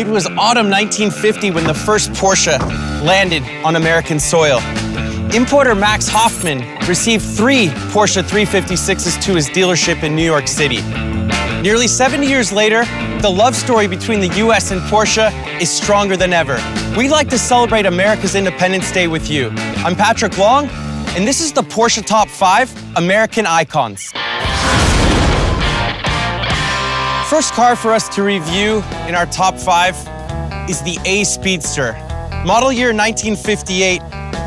It was autumn 1950 when the first Porsche landed on American soil. Importer Max Hoffman received 3 Porsche 356s to his dealership in New York City. Nearly 70 years later, the love story between the US and Porsche is stronger than ever. We'd like to celebrate America's Independence Day with you. I'm Patrick Long, and this is the Porsche Top 5 American Icons. First car for us to review in our top 5 is the A Speedster. Model year 1958.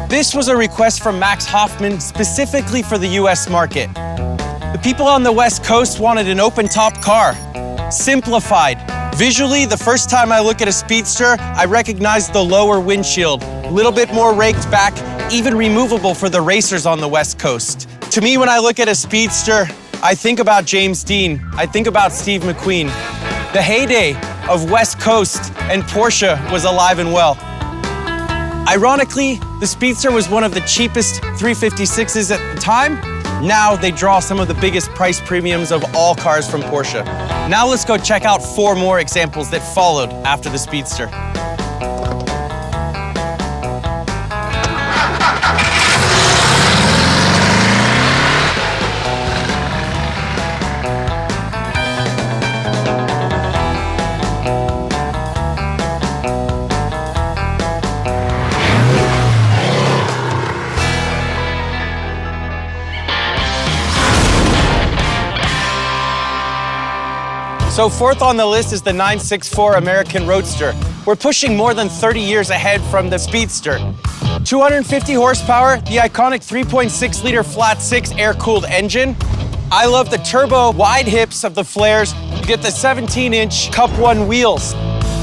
This was a request from Max Hoffman specifically for the US market. The people on the West Coast wanted an open-top car, simplified. Visually, the first time I look at a Speedster, I recognize the lower windshield, a little bit more raked back, even removable for the racers on the West Coast. To me, when I look at a Speedster, I think about James Dean, I think about Steve McQueen. The heyday of West Coast and Porsche was alive and well. Ironically, the Speedster was one of the cheapest 356s at the time. Now they draw some of the biggest price premiums of all cars from Porsche. Now let's go check out 4 more examples that followed after the Speedster. So fourth on the list is the 964 American Roadster. We're pushing more than 30 years ahead from the Speedster. 250 horsepower, the iconic 3.6-liter flat-six air-cooled engine. I love the turbo wide hips of the flares. You get the 17-inch Cup 1 wheels.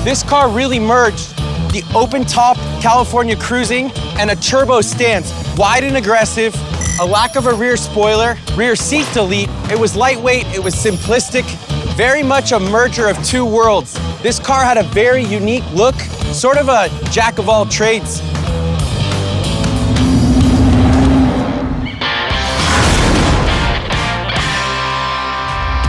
This car really merged the open-top California cruising and a turbo stance, wide and aggressive, a lack of a rear spoiler, rear seat delete. It was lightweight, it was simplistic, very much a merger of 2 worlds. This car had a very unique look, sort of a jack of all trades.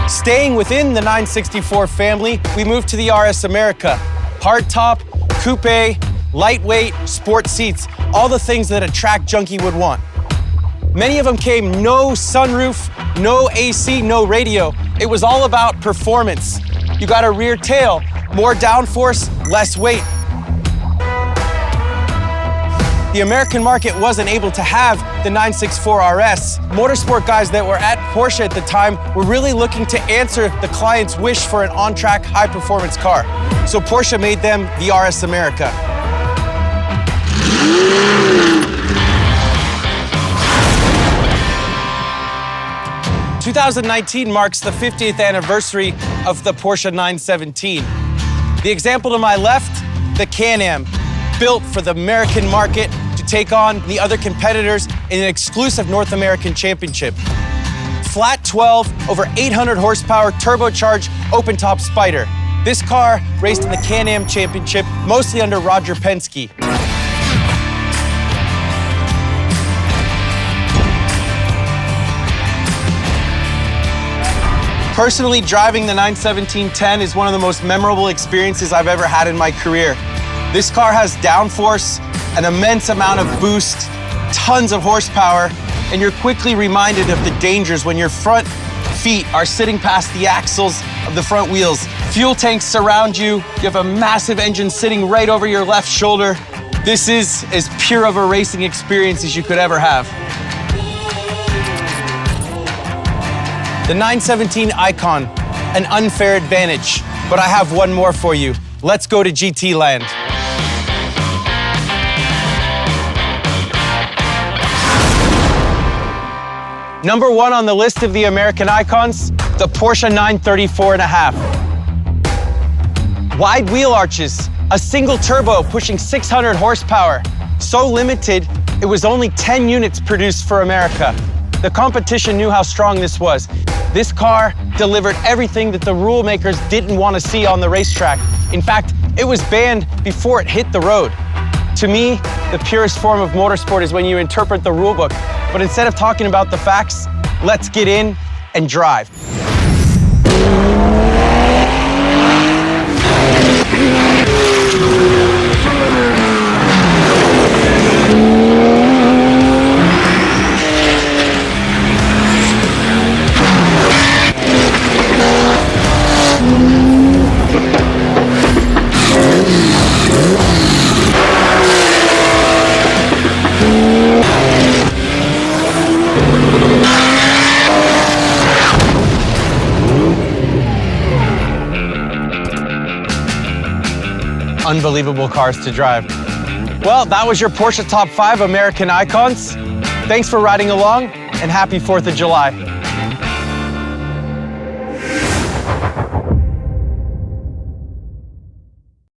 Staying within the 964 family, we moved to the RS America. Hardtop, coupe, lightweight, sport seats, all the things that a track junkie would want. Many of them came no sunroof, no AC, no radio. It was all about performance. You got a rear tail, more downforce, less weight. The American market wasn't able to have the 964 RS. Motorsport guys that were at Porsche at the time were really looking to answer the client's wish for an on-track, high-performance car. So Porsche made them the RS America. 2019 marks the 50th anniversary of the Porsche 917. The example to my left, the Can-Am, built for the American market to take on the other competitors in an exclusive North American championship. Flat 12, over 800 horsepower, turbocharged, open-top Spider. This car raced in the Can-Am championship, mostly under Roger Penske. Personally, driving the 917-10 is one of the most memorable experiences I've ever had in my career. This car has downforce, an immense amount of boost, tons of horsepower, and you're quickly reminded of the dangers when your front feet are sitting past the axles of the front wheels. Fuel tanks surround you. You have a massive engine sitting right over your left shoulder. This is as pure of a racing experience as you could ever have. The 917 Icon, an unfair advantage, but I have one more for you. Let's go to GT land. Number 1 on the list of the American icons, the Porsche 934.5. Wide wheel arches, a single turbo pushing 600 horsepower. So limited, it was only 10 units produced for America. The competition knew how strong this was. This car delivered everything that the rule makers didn't want to see on the racetrack. In fact, it was banned before it hit the road. To me, the purest form of motorsport is when you interpret the rule book. But instead of talking about the facts, let's get in and drive. unbelievable cars to drive. Well, that was your Porsche Top 5 American Icons. Thanks for riding along, and happy 4th of July.